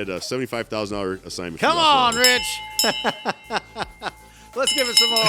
had a $75,000 assignment. Come on, Rich. Let's give it some more.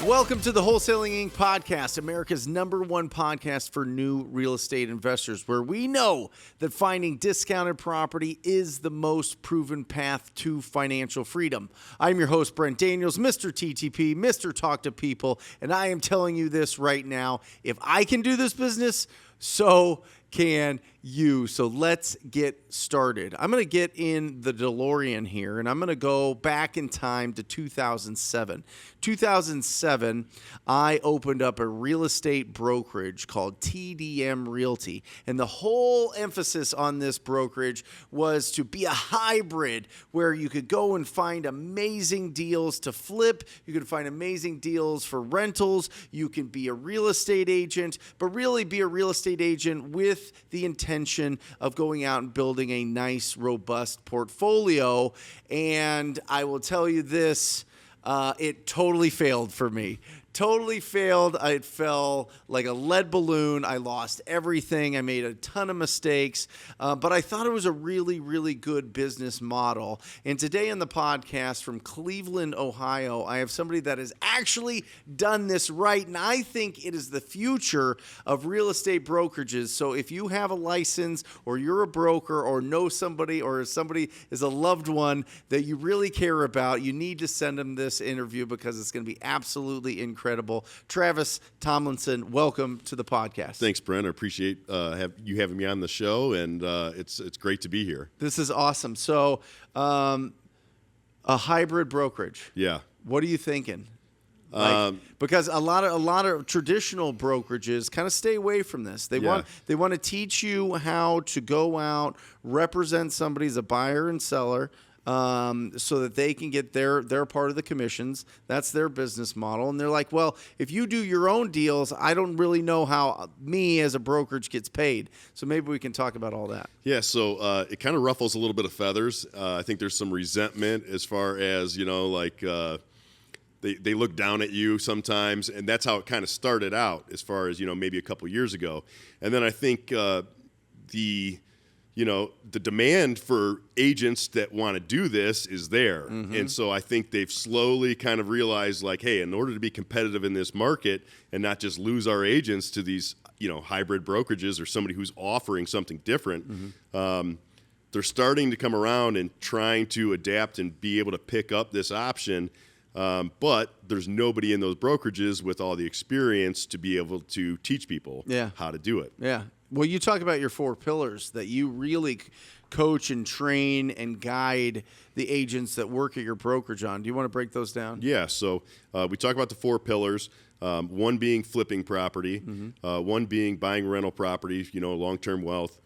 Welcome to the Wholesaling Inc. podcast, America's #1 podcast for new real estate investors, where we know that finding discounted property is the most proven path to financial freedom. I'm your host, Brent Daniels, Mr. TTP, Mr. Talk to People, and I am telling you this right now. If I can do this business, so can you. So let's get started. I'm going to get in the DeLorean here, and I'm going to go back in time to 2007. 2007, I opened up a real estate brokerage called TDM Realty, and the whole emphasis on this brokerage was to be a hybrid where you could go and find amazing deals to flip. You could find amazing deals for rentals. You can be a real estate agent, but really be a real estate agent with the intention of going out and building a nice, robust portfolio. And I will tell you this, it totally failed for me. Totally failed. It fell like a lead balloon. I lost everything. I made a ton of mistakes, but I thought it was a really, really good business model. And today on the podcast from Cleveland, Ohio, I have somebody that has actually done this right, and I think it is the future of real estate brokerages. So if you have a license, or you're a broker, or know somebody, or somebody is a loved one that you really care about, you need to send them this interview because it's going to be absolutely incredible. Travis Tomlinson, welcome to the podcast. Thanks, Brent. I appreciate you having me on the show, and it's great to be here. This is awesome. So, a hybrid brokerage. Yeah. What are you thinking? Because a lot of traditional brokerages kind of stay away from this. They want to teach you how to go out, represent somebody as a buyer and seller, so that they can get their part of the commissions. That's their business model. And they're like, well, if you do your own deals, I don't really know how me as a brokerage gets paid. So maybe we can talk about all that. Yeah, so it kind of ruffles a little bit of feathers. I think there's some resentment as far as, they look down at you sometimes. And that's how it kind of started out as far as, maybe a couple years ago. And then I think the demand for agents that want to do this is there. Mm-hmm. And so I think they've slowly kind of realized, like, hey, in order to be competitive in this market and not just lose our agents to these, hybrid brokerages or somebody who's offering something different, mm-hmm. They're starting to come around and trying to adapt and be able to pick up this option. But there's nobody in those brokerages with all the experience to be able to teach people how to do it. Yeah. Well, you talk about your 4 pillars that you really coach and train and guide the agents that work at your brokerage on. Do you want to break those down? Yeah. So we talk about the 4 pillars, one being flipping property, mm-hmm. One being buying rental property, long-term wealth.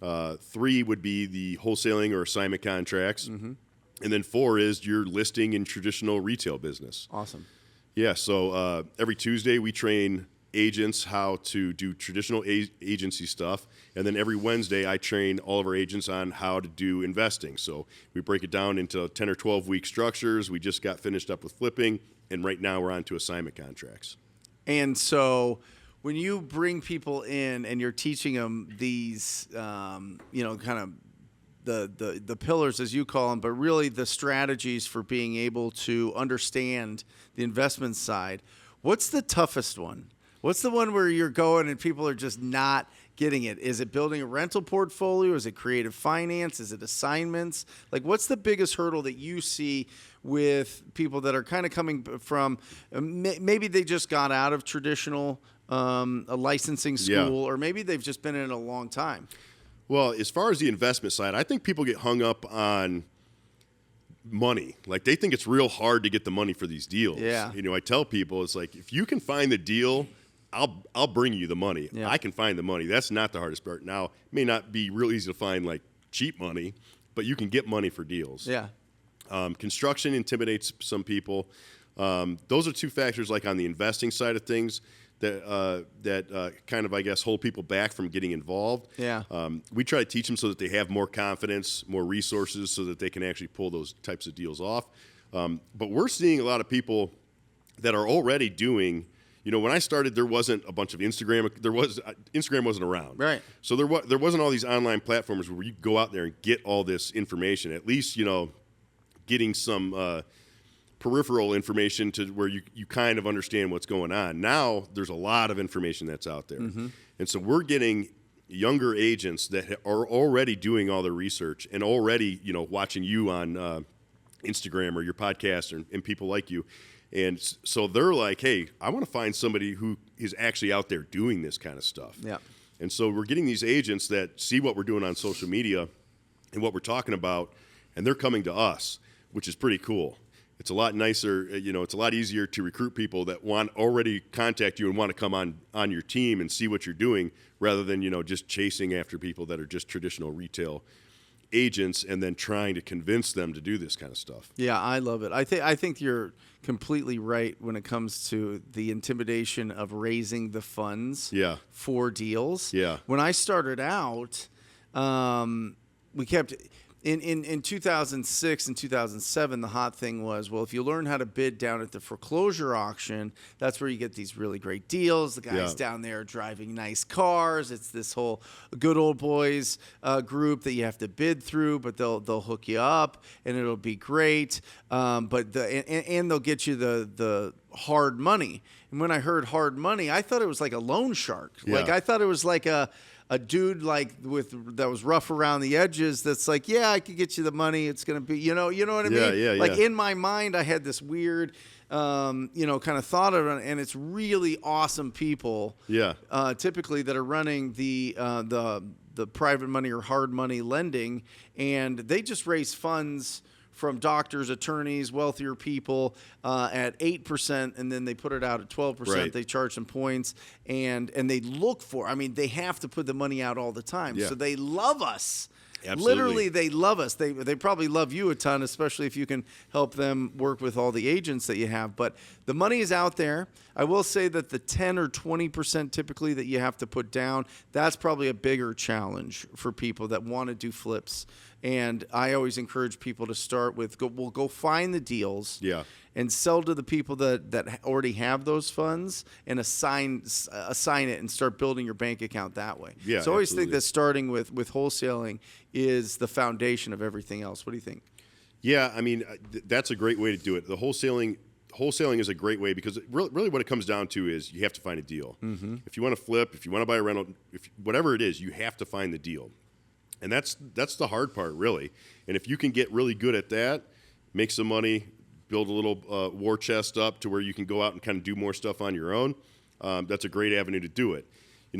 3 would be the wholesaling or assignment contracts. Mm-hmm. And then 4 is your listing in traditional retail business. Awesome. Yeah. So every Tuesday we train agents how to do traditional agency stuff, and then every Wednesday I train all of our agents on how to do investing. So we break it down into 10 or 12 week structures. We just got finished up with flipping, and right now we're on to assignment contracts. And so when you bring people in and you're teaching them these kind of the pillars, as you call them, but really the strategies for being able to understand the investment side, what's the toughest one? What's the one where you're going and people are just not getting it? Is it building a rental portfolio? Is it creative finance? Is it assignments? Like, what's the biggest hurdle that you see with people that are kind of coming from, maybe they just got out of traditional a licensing school, or maybe they've just been in it a long time? Well, as far as the investment side, I think people get hung up on money. Like, they think it's real hard to get the money for these deals. Yeah. I tell people, it's like, if you can find the deal, I'll bring you the money. Yeah. I can find the money. That's not the hardest part. Now, it may not be real easy to find like cheap money, but you can get money for deals. Yeah. Construction intimidates some people. Those are 2 factors, like on the investing side of things, that kind of, I guess, hold people back from getting involved. Yeah. We try to teach them so that they have more confidence, more resources, so that they can actually pull those types of deals off. But we're seeing a lot of people that are already doing, when I started, there wasn't a bunch of Instagram. Instagram wasn't around, Right. So there wasn't all these online platforms where you go out there and get all this information. At least getting some peripheral information to where you kind of understand what's going on. Now there's a lot of information that's out there, and so we're getting younger agents that are already doing all the research and already watching you on Instagram or your podcast and people like you. And so they're like, hey, I want to find somebody who is actually out there doing this kind of stuff. Yeah. And so we're getting these agents that see what we're doing on social media and what we're talking about, and they're coming to us, which is pretty cool. It's a lot nicer, it's a lot easier to recruit people that want already contact you and want to come on your team and see what you're doing rather than, just chasing after people that are just traditional retail agents and then trying to convince them to do this kind of stuff. Yeah, I love it. I think you're completely right when it comes to the intimidation of raising the funds for deals. Yeah. When I started out, we kept in 2006 and 2007, the hot thing was, well, if you learn how to bid down at the foreclosure auction, that's where you get these really great deals. The guys down there driving nice cars. It's this whole good old boys group that you have to bid through, but they'll hook you up and it'll be great. But they'll get you the hard money. And when I heard hard money, I thought it was like a loan shark. Yeah. Like I thought it was like a dude that was rough around the edges. That's like, yeah, I could get you the money. It's gonna be, you know what I mean? Yeah, like in my mind, I had this weird, kind of thought of it, and it's really awesome people. Yeah. Typically that are running the private money or hard money lending, and they just raise funds from doctors, attorneys, wealthier people at 8%, and then they put it out at 12%. Right. They charge some points, and they look for. I mean, they have to put the money out all the time, Yeah. so they love us. Absolutely. Literally, they love us. They probably love you a ton, especially if you can help them work with all the agents that you have. But the money is out there. I will say that the 10 or 20% typically that you have to put down, that's probably a bigger challenge for people that want to do flips. And I always encourage people to start with, go find the deals. Yeah. And sell to the people that already have those funds and assign it and start building your bank account that way. Yeah, so I always absolutely. think that starting with wholesaling is the foundation of everything else. What do you think? Yeah, I mean, that's a great way to do it. The wholesaling is a great way because really what it comes down to is you have to find a deal. Mm-hmm. If you want to flip, if you want to buy a rental, whatever it is, you have to find the deal. And that's the hard part, really. And if you can get really good at that, make some money, build a little war chest up to where you can go out and kind of do more stuff on your own, that's a great avenue to do it.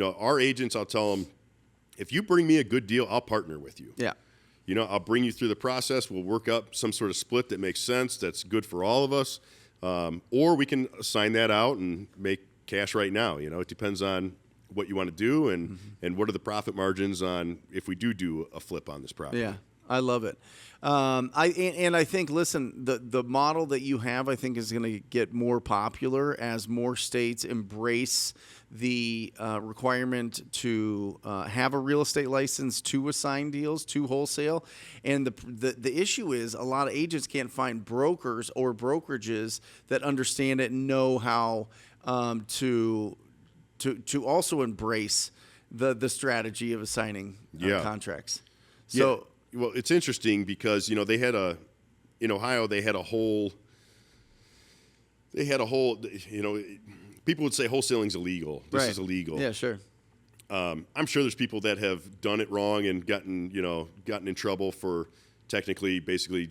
Our agents, I'll tell them, if you bring me a good deal, I'll partner with you. Yeah. I'll bring you through the process. We'll work up some sort of split that makes sense, that's good for all of us. Or we can assign that out and make cash right now. It depends on what you want to do and what are the profit margins on if we do a flip on this property. Yeah, I love it. I think, listen, the model that you have, I think, is going to get more popular as more states embrace the requirement to have a real estate license to assign deals to wholesale. And the issue is a lot of agents can't find brokers or brokerages that understand it and know how to also embrace the strategy of assigning contracts. So. Well, it's interesting because they had in Ohio they had a whole people would say wholesaling's illegal. This is illegal. Yeah, sure. I'm sure there's people that have done it wrong and gotten in trouble for technically basically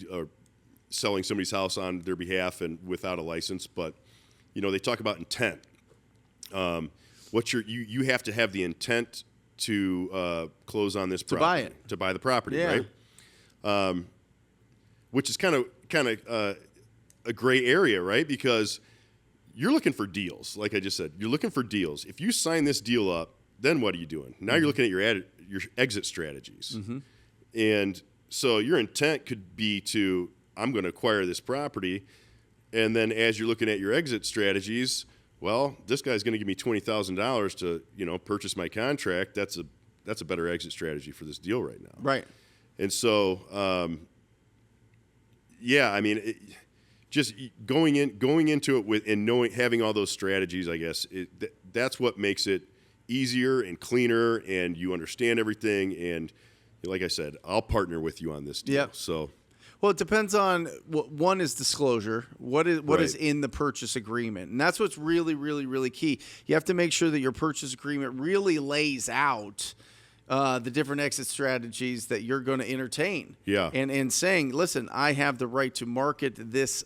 selling somebody's house on their behalf and without a license. But they talk about intent. You have to have the intent to close on this property, to buy the property, right? Which is kind of a gray area, right? Because you're looking for deals, like I just said. You're looking for deals. If you sign this deal up, then what are you doing? Now you're looking at your exit strategies, and so your intent could be to I'm going to acquire this property, and then as you're looking at your exit strategies. Well, this guy's going to give me $20,000 to, purchase my contract. That's a better exit strategy for this deal right now. Right. And so, just going into it with and having all those strategies, I guess that's what makes it easier and cleaner, and you understand everything. And like I said, I'll partner with you on this deal. Yep. So, well, it depends on one is disclosure. What is Right. in the purchase agreement, and that's what's really, really, really key. You have to make sure that your purchase agreement really lays out the different exit strategies that you're going to entertain. Yeah. And saying, listen, I have the right to market this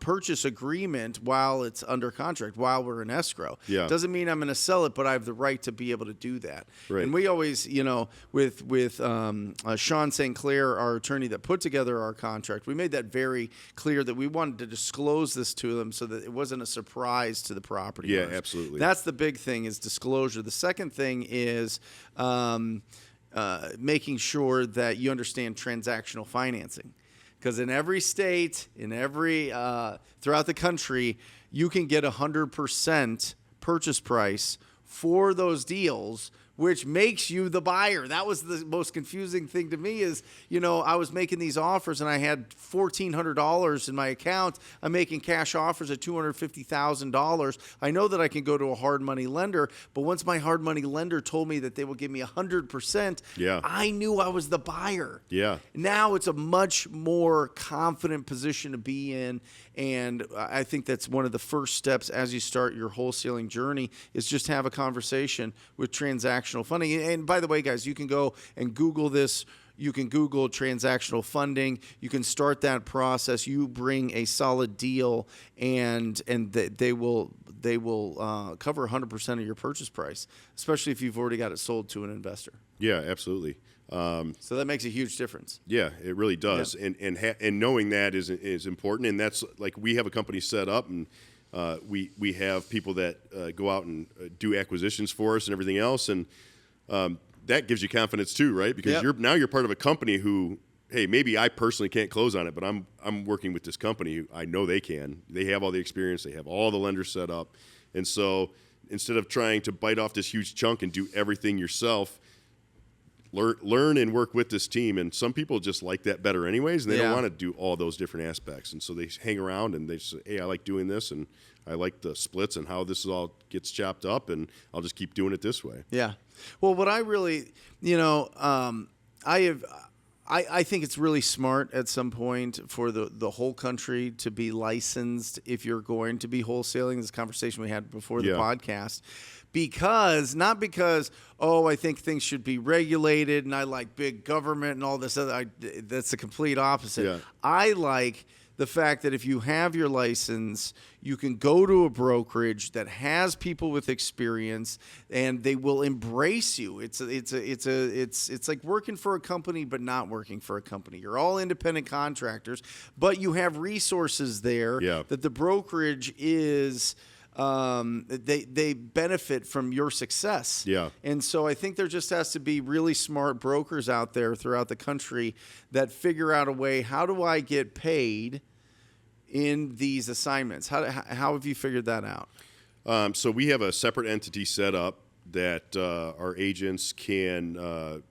purchase agreement while it's under contract, while we're in escrow. Yeah. Doesn't mean I'm going to sell it, but I have the right to be able to do that. Right. And we always, with Sean St. Clair, our attorney that put together our contract, we made that very clear that we wanted to disclose this to them so that it wasn't a surprise to the property Yeah, owners. absolutely. That's the big thing, is disclosure. The second thing is making sure that you understand transactional financing. Because in every state, throughout the country, you can get 100% purchase price for those deals, which makes you the buyer. That was the most confusing thing to me is, I was making these offers and I had $1,400 in my account. I'm making cash offers at $250,000. I know that I can go to a hard money lender, but once my hard money lender told me that they will give me 100%, Yeah. I knew I was the buyer. Yeah. Now it's a much more confident position to be in, and I think that's one of the first steps as you start your wholesaling journey is just have a conversation with transactional funding. And by the way, guys, you can go and Google this. You can Google transactional funding. You can start that process. You bring a solid deal, and they will cover 100% of your purchase price, especially if you've already got it sold to an investor. Yeah, absolutely. So that makes a huge difference. Yeah, it really does. Yeah. And knowing that is important. And that's like we have a company set up, and we have people that go out and do acquisitions for us and everything else. And that gives you confidence too, right? Because Yep. you're part of a company who, hey, maybe I personally can't close on it, but I'm working with this company who I know they can. They have all the experience. They have all the lenders set up. And so instead of trying to bite off this huge chunk and do everything yourself, learn and work with this team. And some people just like that better anyways, and they don't want to do all those different aspects. And so they hang around and they say, hey, I like doing this, and I like the splits and how this all gets chopped up, and I'll just keep doing it this way. Yeah. Well, what I really, I think it's really smart at some point for the whole country to be licensed if you're going to be wholesaling. This conversation we had before the podcast. Not because, I think things should be regulated and I like big government and all this other. That's the complete opposite. Yeah. I like the fact that if you have your license, you can go to a brokerage that has people with experience, and they will embrace you. It's like working for a company, but not working for a company. You're all independent contractors, but you have resources there that the brokerage is. They benefit from your success. Yeah. And so I think there just has to be really smart brokers out there throughout the country that figure out a way, how do I get paid in these assignments? How have you figured that out? So we have a separate entity set up that our agents can,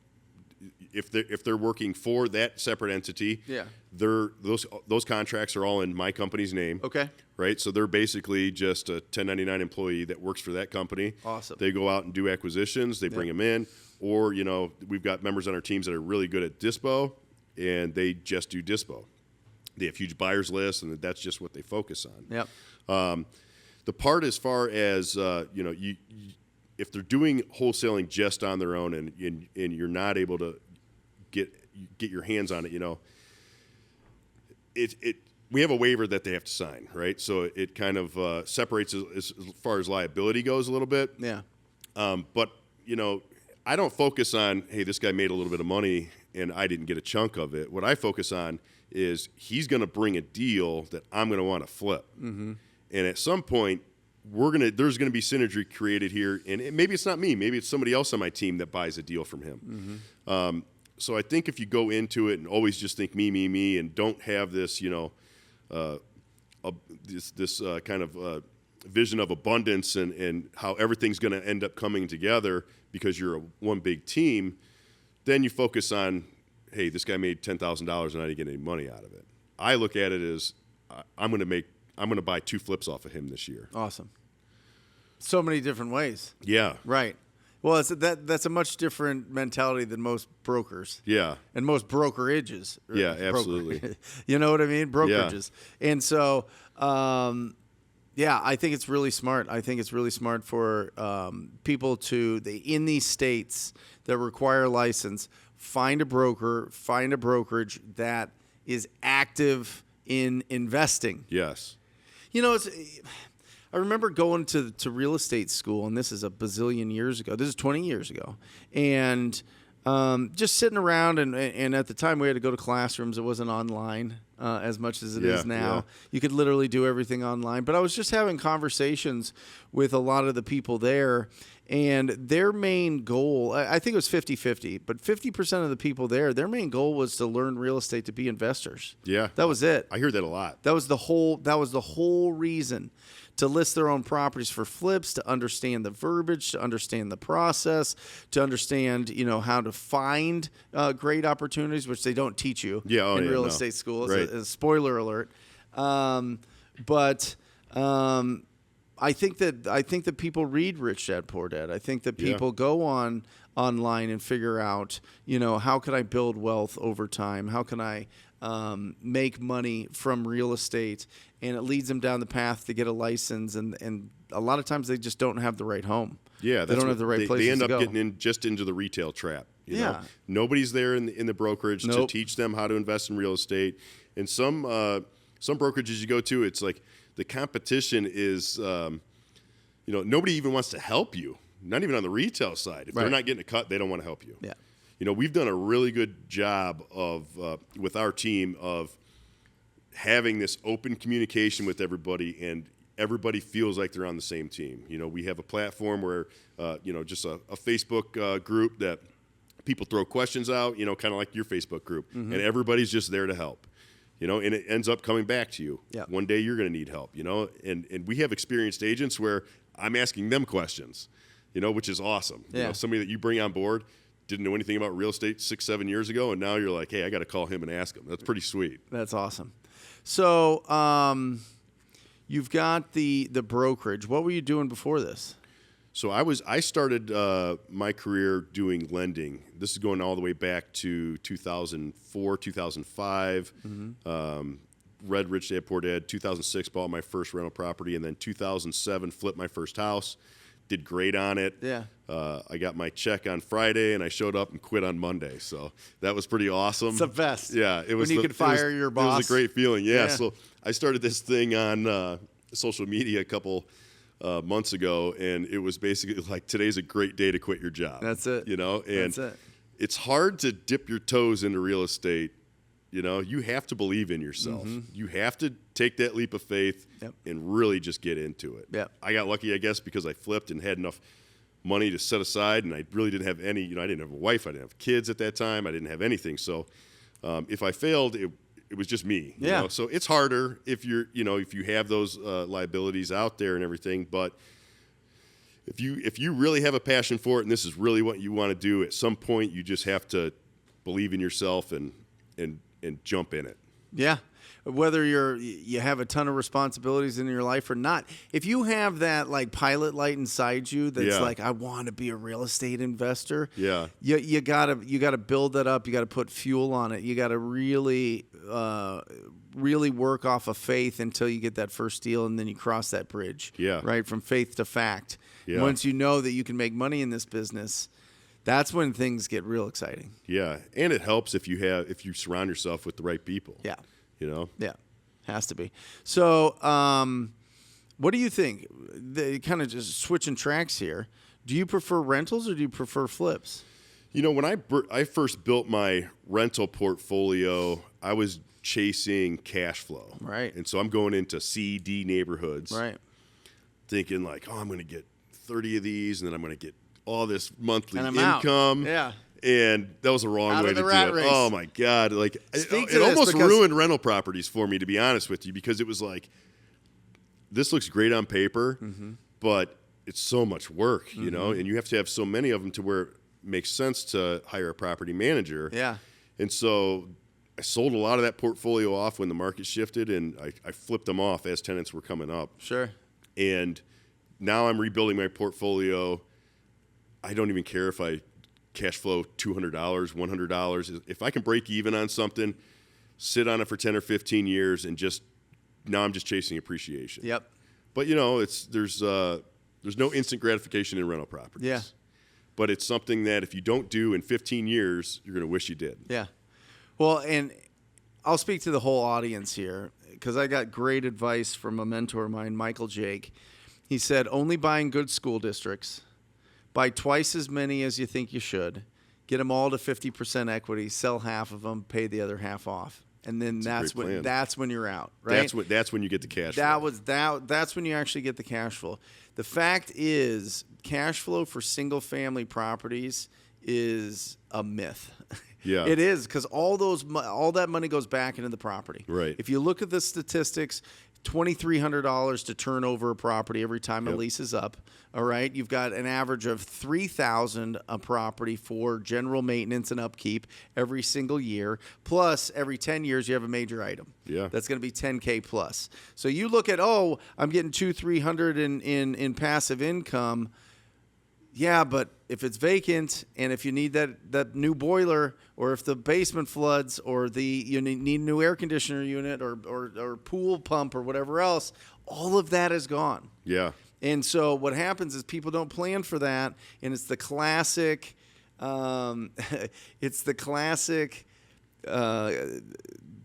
if they're working for that separate entity, those contracts are all in my company's name. Okay. Right, so they're basically just a 1099 employee that works for that company. Awesome. They go out and do acquisitions. They bring them in, or we've got members on our teams that are really good at dispo, and they just do dispo. They have huge buyers lists, and that's just what they focus on. Yep. The part as far as if they're doing wholesaling just on their own, and you're not able to get your hands on it, we have a waiver that they have to sign, right? So it kind of separates as far as liability goes a little bit. Yeah. But I don't focus on, hey, this guy made a little bit of money and I didn't get a chunk of it. What I focus on is he's going to bring a deal that I'm going to want to flip. Mm-hmm. And at some point, there's going to be synergy created here. And maybe it's not me. Maybe it's somebody else on my team that buys a deal from him. Mm-hmm. So I think if you go into it and always just think me, and don't have this, this kind of vision of abundance and how everything's going to end up coming together because you're one big team, then you focus on, hey, this guy made $10,000 and I didn't get any money out of it. I look at it as I'm going to buy 2 flips off of him this year. Awesome. So many different ways. Yeah. Right. Well, that's a much different mentality than most brokers. Yeah. And most brokerages. Yeah, absolutely. You know what I mean? Brokerages. Yeah. And so, I think it's really smart. I think it's really smart for people in these states that require a license, find a brokerage that is active in investing. Yes. You know, I remember going to real estate school, and this is a bazillion years ago. This is 20 years ago. And just sitting around, and at the time we had to go to classrooms. It wasn't online as much as it is now. Yeah. You could literally do everything online. But I was just having conversations with a lot of the people there, and their main goal, I think it was 50-50, but 50% of the people there, their main goal was to learn real estate to be investors. Yeah. That was it. I hear that a lot. That was the whole reason. To list their own properties for flips, to understand the verbiage, to understand the process, to understand, how to find great opportunities, which they don't teach you in real estate school. Right. It's a spoiler alert. But I think that people read Rich Dad Poor Dad. I think that people go online and figure out, how can I build wealth over time? How can I make money from real estate? And it leads them down the path to get a license. And a lot of times they just don't have the right home. Yeah, they don't have the right place. They end up getting into the retail trap. You know? Nobody's there in the brokerage to teach them how to invest in real estate. And some brokerages you go to, it's like the competition is, nobody even wants to help you. Not even on the retail side. If they're not getting a cut, they don't want to help you. Yeah. We've done a really good job of with our team of having this open communication with everybody, and everybody feels like they're on the same team. We have a platform where, just a Facebook group that people throw questions out, kind of like your Facebook group, and everybody's just there to help. And it ends up coming back to you. Yeah. One day you're going to need help, and we have experienced agents where I'm asking them questions, which is awesome. Yeah. Somebody that you bring on board didn't know anything about real estate 6-7 years ago, and now you're like, hey, I got to call him and ask him. That's pretty sweet. That's awesome. So you've got the brokerage. What were you doing before this? So I started my career doing lending. This is going all the way back to 2004, 2005. Read Rich Dad Poor Dad. 2006 bought my first rental property, and then 2007 flipped my first house. Did great on it. Yeah. I got my check on Friday, and I showed up and quit on Monday. So that was pretty awesome. It's the best. Yeah, it was. When you could fire your boss. It was a great feeling. Yeah. So I started this thing on social media a couple months ago, and it was basically like, today's a great day to quit your job. That's it. And that's it. It's hard to dip your toes into real estate. You have to believe in yourself. You have to take that leap of faith and really just get into it. Yep. I got lucky, I guess, because I flipped and had enough money to set aside, and I really didn't have any, I didn't have a wife, I didn't have kids at that time, I didn't have anything. So if I failed, it was just me. Yeah. So it's harder if if you have those liabilities out there and everything, but if you really have a passion for it and this is really what you want to do, at some point you just have to believe in yourself and jump in it. Yeah. Whether you have a ton of responsibilities in your life or not, if you have that like pilot light inside you that's like, I want to be a real estate investor. Yeah. You gotta build that up. You gotta put fuel on it. You gotta really work off of faith until you get that first deal, and then you cross that bridge. Yeah. Right, from faith to fact. Yeah. Once you know that you can make money in this business, that's when things get real exciting. Yeah, and it helps if you surround yourself with the right people. Yeah. Yeah, has to be. So, what do you think? Kind of just switching tracks here. Do you prefer rentals or do you prefer flips? When I first built my rental portfolio, I was chasing cash flow. Right. And so I'm going into C, D neighborhoods. Right. Thinking like, I'm going to get 30 of these, and then I'm going to get all this monthly and income. Out. Yeah. And that was the wrong way to do it. Race. Oh my God! Like it almost ruined rental properties for me, to be honest with you, because it was like, this looks great on paper, but it's so much work, and you have to have so many of them to where it makes sense to hire a property manager. Yeah. And so I sold a lot of that portfolio off when the market shifted, and I flipped them off as tenants were coming up. Sure. And now I'm rebuilding my portfolio. I don't even care if I cash flow $200, $100. If I can break even on something, sit on it for 10 or 15 years, and now I'm just chasing appreciation. Yep. But there's no instant gratification in rental properties. Yeah. But it's something that if you don't do in 15 years, you're going to wish you did. Yeah. Well, and I'll speak to the whole audience here because I got great advice from a mentor of mine, Michael Jake. He said, only buy in good school districts, buy twice as many as you think you should, get them all to 50% equity, sell half of them, pay the other half off. And then that's when you're out, right? That's when you get the cash flow. That's when you actually get the cash flow. The fact is, cash flow for single family properties is a myth. Yeah. It is, because all that money goes back into the property. Right. If you look at the statistics, $2,300 to turn over a property every time a lease is up. All right. You've got an average of $3,000 a property for general maintenance and upkeep every single year. Plus, every 10 years, you have a major item. Yeah. That's going to be $10K plus. So you look at, I'm getting $200-$300 in passive income. Yeah, but if it's vacant and if you need that new boiler, or if the basement floods, or you need a new air conditioner unit or pool pump or whatever else, all of that is gone. Yeah. And so what happens is people don't plan for that, and it's the classic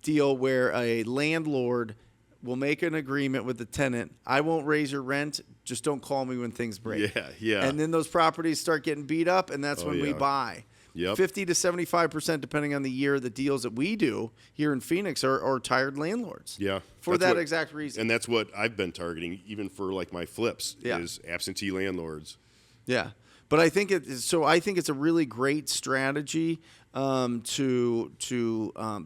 deal where a landlord will make an agreement with the tenant. I won't raise your rent. Just don't call me when things break. Yeah. And then those properties start getting beat up, and that's when we buy. Yep. 50 to 75%, depending on the year, the deals that we do here in Phoenix are tired landlords. Yeah. For that exact reason. And that's what I've been targeting, even for like my flips, Yeah. is absentee landlords. Yeah. But I think it's a really great strategy to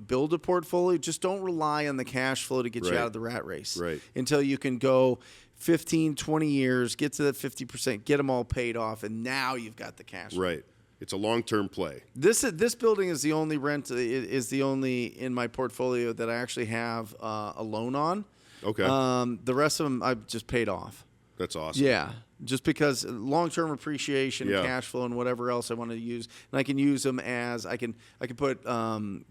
build a portfolio. Just don't rely on the cash flow to get you out of the rat race. Right. Until you can go 15, 20 years, get to that 50%, get them all paid off, and now you've got the cash flow. Right. It's a long-term play. This building is the only in my portfolio that I actually have a loan on. Okay. The rest of them I've just paid off. That's awesome. Yeah, just because long-term appreciation, cash flow, and whatever else I want to use, and I can use them as I can put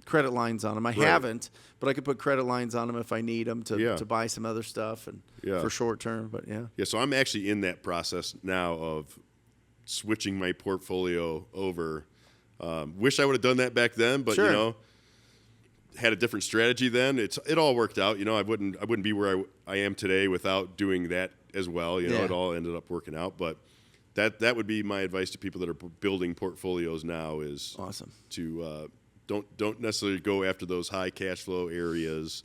credit lines on them. I haven't, but I could put credit lines on them if I need them to buy some other stuff and for short term. But yeah. So I'm actually in that process now of switching my portfolio over. Wish I would have done that back then, but had a different strategy then. It all worked out. I wouldn't be where I am today without doing that as well. It all ended up working out. But that would be my advice to people that are building portfolios now is awesome to don't necessarily go after those high cash flow areas,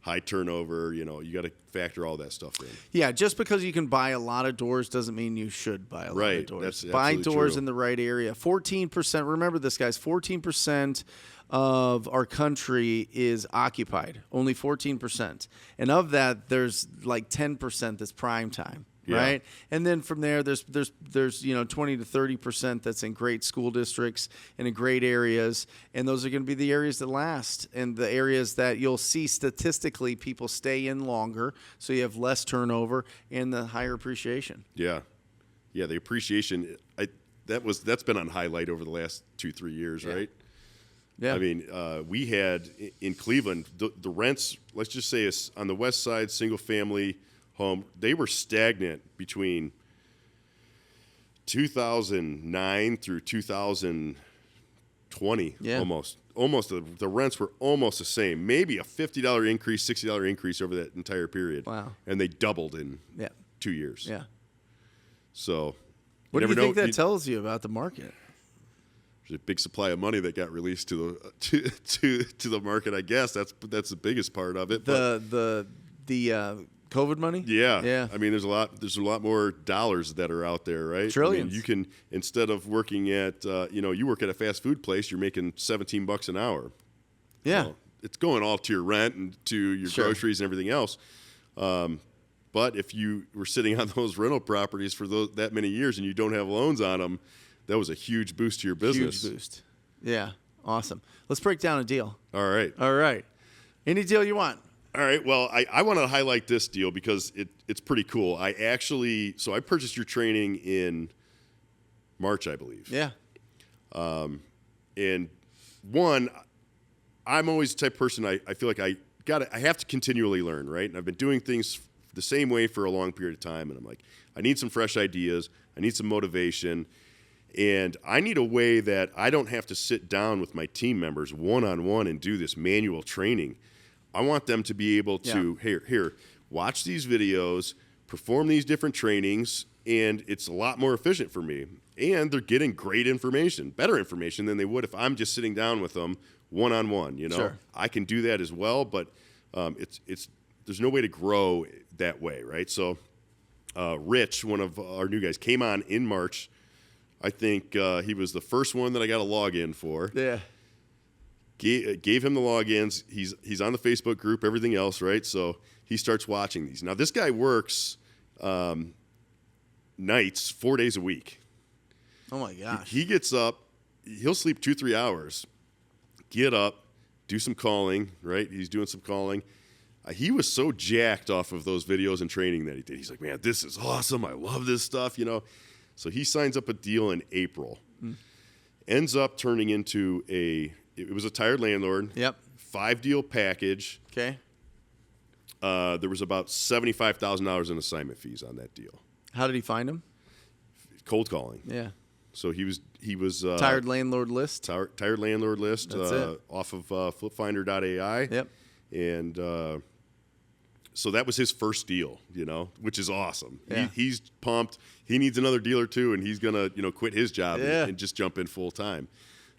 high turnover. You got to factor all that stuff in. Yeah, just because you can buy a lot of doors doesn't mean you should buy a lot of doors. Buy doors in the right area. 14%. Remember this, guys. 14% of our country is occupied. Only 14%, and of that, there's like 10% that's prime time. Right. And then from there, there's 20 to 30% that's in great school districts and in great areas. And those are going to be the areas that last and the areas that you'll see statistically people stay in longer. So you have less turnover and the higher appreciation. Yeah. Yeah. The appreciation, that's been on highlight over the last 2-3 years, right? Yeah. I mean, we had in Cleveland, the rents, let's just say on the west side, single family home, they were stagnant between 2009 through 2020. Almost the rents were almost the same, maybe a $50 increase, $60 increase over that entire period. Wow. And they doubled in 2 years. Yeah. So what do you think that tells you about the market? There's a big supply of money that got released to the market. I guess that's the biggest part of it. The COVID money? Yeah. I mean, there's a lot more dollars that are out there, right? Trillions. I mean, you can, instead of working at, you work at a fast food place, you're making $17 an hour. Yeah. It's going all to your rent and to your groceries and everything else. But if you were sitting on those rental properties for that many years and you don't have loans on them, that was a huge boost to your business. Huge boost. Yeah. Awesome. Let's break down a deal. All right. All right. Any deal you want. All right. Well, I want to highlight this deal because it's pretty cool. I purchased your training in March, I believe. Yeah. And one, I'm always the type of person I feel like I have to continually learn, right? And I've been doing things the same way for a long period of time. And I'm like, I need some fresh ideas. I need some motivation. And I need a way that I don't have to sit down with my team members one-on-one and do this manual training. I want them to be able to, here, watch these videos, perform these different trainings, and it's a lot more efficient for me. And they're getting great information, better information than they would if I'm just sitting down with them one-on-one, you know? Sure. I can do that as well, but there's no way to grow that way, right? So Rich, one of our new guys, came on in March. I think he was the first one that I got a login for. Yeah. Gave him the logins. He's on the Facebook group, everything else, right? So he starts watching these. Now, this guy works nights 4 days a week. Oh, my gosh. He gets up. He'll sleep 2-3 hours, get up, do some calling, right? He's doing some calling. He was so jacked off of those videos and training that he did. He's like, man, this is awesome. I love this stuff, you know. So he signs up a deal in April. Ends up turning into it was a tired landlord. Yep. 5-deal package. Okay. There was about $75,000 in assignment fees on that deal. How did he find him? Cold calling. Yeah. So he was Tired landlord list. Tired landlord list. That's it. Off of flipfinder.ai. Yep. And so that was his first deal, you know, which is awesome. Yeah. He's pumped. He needs another deal or two, and he's gonna, you know, quit his job and just jump in full time.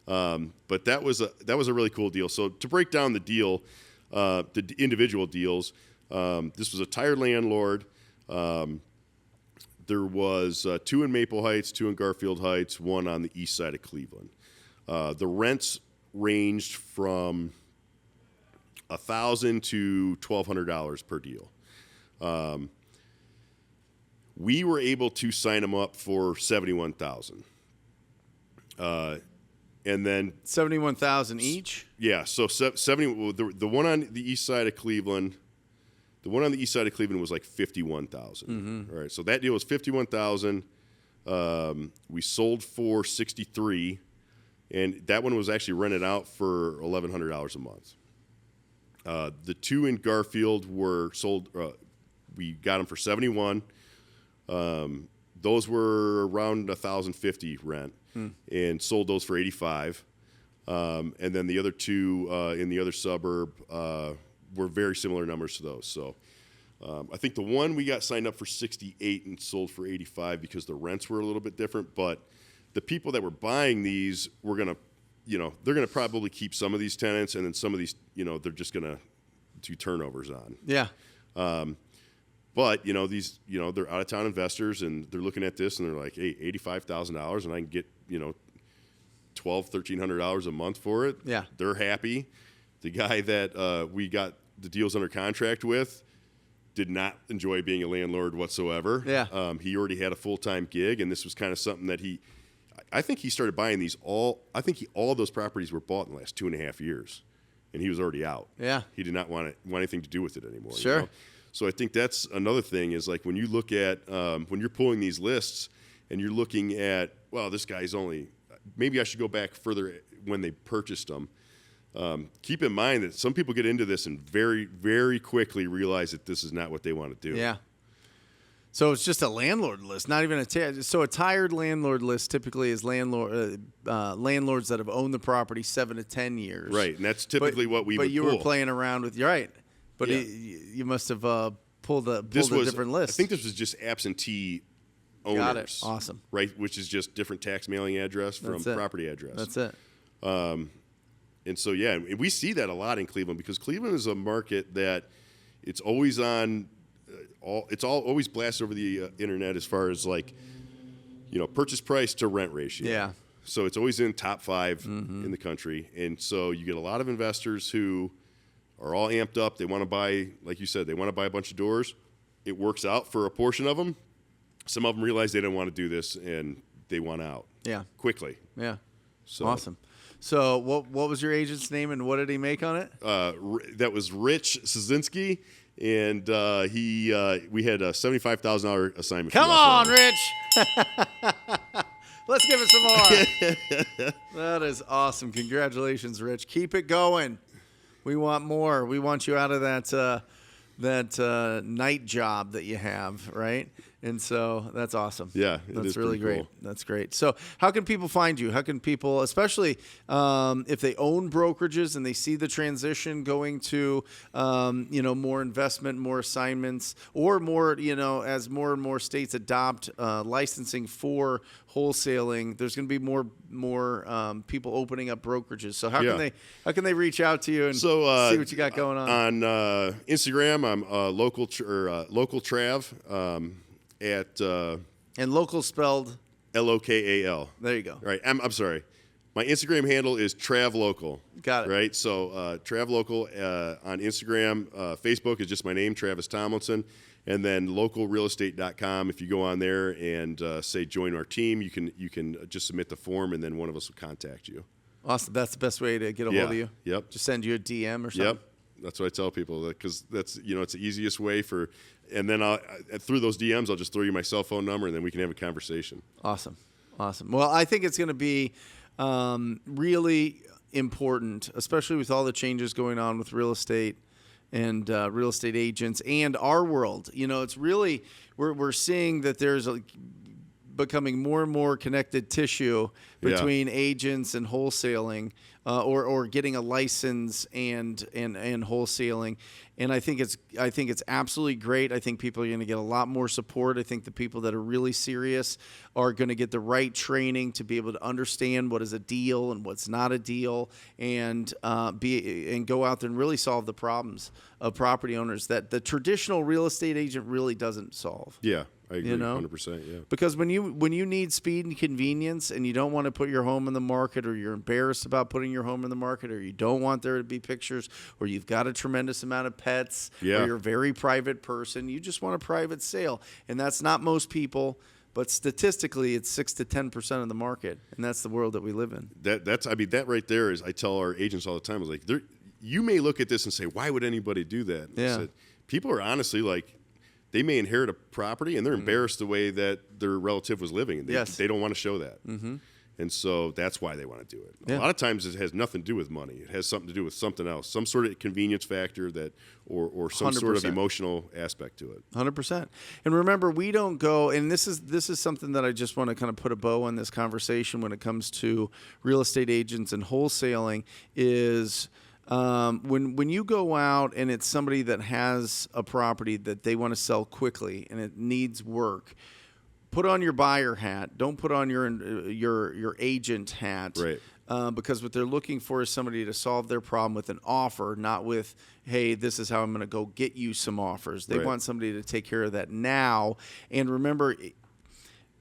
But that was a really cool deal. So to break down the deal, the individual deals, this was a tired landlord. There was 2 in Maple Heights, 2 in Garfield Heights, 1 on the east side of Cleveland. The rents ranged from $1,000 to $1,200 per deal. We were able to sign them up for $71,000. And then 71,000 each. Yeah, so 70. The one on the east side of Cleveland, was like 51,000. All right, so that deal was 51,000. We sold for 63, and that one was actually rented out for $1,100 a month. The 2 in Garfield were sold. We got them for 71. Those were around $1,050 rent, and sold those for 85. And then the other 2 in the other suburb were very similar numbers to those. So I think the one we got signed up for 68 and sold for 85 because the rents were a little bit different. But the people that were buying these were gonna, you know, they're gonna probably keep some of these tenants, and then some of these, you know, they're just gonna do turnovers on. Yeah. But, you know, these, you know, they're out-of-town investors, and they're looking at this, and they're like, hey, $85,000, and I can get, you know, $1,300 a month for it. Yeah. They're happy. The guy that we got the deals under contract with did not enjoy being a landlord whatsoever. Yeah. He already had a full-time gig, and this was kind of something that I think he started buying these all of those properties were bought in the last 2.5 years, and he was already out. Yeah. He did not want anything to do with it anymore. Sure. You know? So I think that's another thing is like when you look at when you're pulling these lists and you're looking at, well, this guy's only, maybe I should go back further when they purchased them. Keep in mind that some people get into this and very, very quickly realize that this is not what they want to do. Yeah. So it's just a landlord list, not even so a tired landlord list typically is landlords that have owned the property 7 to 10 years. Right, and that's typically what we would pull. But you were playing around with, you're right. But Yeah. you must have pulled a different list. I think this was just absentee owners. Got it. Awesome. Right, which is just different tax mailing address from That's it. property address. That's it. And so, yeah, and we see that a lot in Cleveland because Cleveland is a market that it's always on, always blasted over the internet as far as like, you know, purchase price to rent ratio. Yeah. So it's always in top 5 in the country. And so you get a lot of investors who are all amped up. They want to buy, like you said, they want to buy a bunch of doors. It works out for a portion of them. Some of them realize they don't want to do this and they want out. Yeah. Quickly. Yeah. So Awesome. So what was your agent's name and what did he make on it? That was Rich Szynski, and we had a $75,000 assignment. Come on, Rich. Let's give it some more. That is awesome. Congratulations, Rich. Keep it going. We want more. We want you out of that night job that you have, right? And so that's awesome. Yeah, that's really great. cool. That's great. So how can people find you? How can people, especially if they own brokerages and they see the transition going to, more investment, more assignments, or more, as more and more states adopt licensing for wholesaling, there's going to be more people opening up brokerages. So how can they reach out to you and see what you got going on? On Instagram, I'm local Trav. And local spelled LOKAL. There you go. Right. I'm sorry. My Instagram handle is TravLocal. Got it. Right. So TravLocal on Instagram. Facebook is just my name, Travis Tomlinson. And then localrealestate.com. If you go on there and say join our team, you can just submit the form, and then one of us will contact you. Awesome. That's the best way to get a hold of you. Yep. Just send you a DM or something. Yep. That's what I tell people, because that's it's the easiest way for. And then through those DMs, I'll just throw you my cell phone number, and then we can have a conversation. Awesome. Well, I think it's going to be really important, especially with all the changes going on with real estate and real estate agents and our world. It's really we're seeing that there's becoming more and more connected tissue between agents and wholesaling, or getting a license and wholesaling. And I think it's absolutely great. I think people are going to get a lot more support. I think the people that are really serious are going to get the right training to be able to understand what is a deal and what's not a deal, and go out there and really solve the problems of property owners that the traditional real estate agent really doesn't solve. Yeah, I agree, 100%. Yeah. Because when you need speed and convenience, and you don't want to put your home in the market, or you're embarrassed about putting your home in the market, or you don't want there to be pictures, or you've got a tremendous amount of pets, or you're a very private person, you just want a private sale. And that's not most people, but statistically it's 6 to 10% of the market, and that's the world that we live in. That right there is, I tell our agents all the time, is like, you may look at this and say, why would anybody do that? And I said, people are honestly like, they may inherit a property and they're embarrassed the way that their relative was living, and they don't want to show that. Mm-hmm. And so that's why they want to do it. Yeah. A lot of times it has nothing to do with money. It has something to do with something else, some sort of convenience factor or some 100%. Sort of emotional aspect to it. 100%. And remember, we don't go, and this is something that I just want to kind of put a bow on this conversation when it comes to real estate agents and wholesaling, is when you go out and it's somebody that has a property that they want to sell quickly and it needs work, put on your buyer hat. Don't put on your agent hat. Right. Because what they're looking for is somebody to solve their problem with an offer, not with, hey, this is how I'm going to go get you some offers. They want somebody to take care of that now. And remember,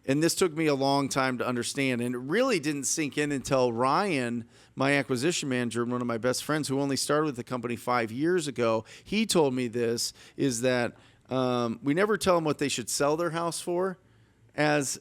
and this took me a long time to understand, and it really didn't sink in until Ryan, my acquisition manager and one of my best friends who only started with the company 5 years ago, he told me this, is that we never tell them what they should sell their house for. As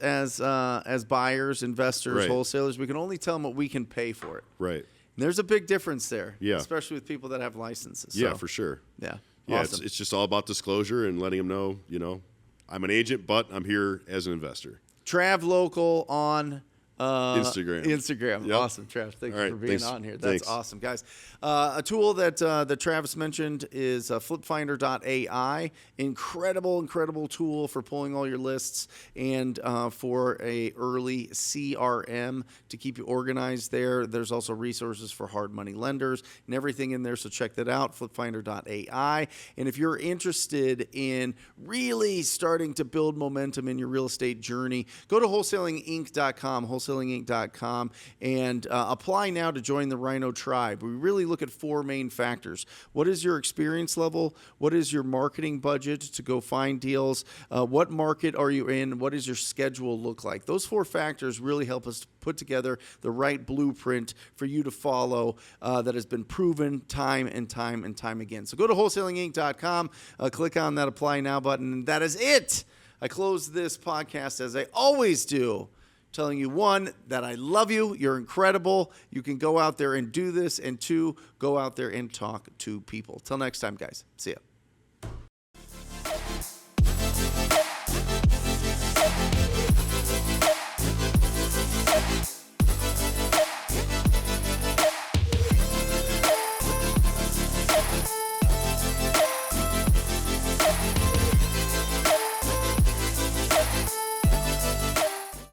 buyers, investors, wholesalers, we can only tell them what we can pay for it. Right. And there's a big difference there. Yeah. Especially with people that have licenses. Yeah, for sure. Yeah. Yeah. Awesome. It's just all about disclosure and letting them know, I'm an agent, but I'm here as an investor. Trav Local on Instagram. Yep. Awesome, Travis. Thanks for being on here. That's awesome, guys. A tool that Travis mentioned is flipfinder.ai. Incredible tool for pulling all your lists and for a early CRM to keep you organized there. There's also resources for hard money lenders and everything in there, so check that out, flipfinder.ai. And if you're interested in really starting to build momentum in your real estate journey, go to wholesalinginc.com, wholesalinginc.com, and apply now to join the Rhino Tribe. We really look at 4 main factors. What is your experience level? What is your marketing budget to go find deals? What market are you in? What does your schedule look like? Those 4 factors really help us put together the right blueprint for you to follow that has been proven time and time again. So go to wholesalinginc.com, click on that Apply Now button, and that is it. I close this podcast as I always do. telling you, one, that I love you. You're incredible. You can go out there and do this. And two, go out there and talk to people. Till next time, guys. See ya.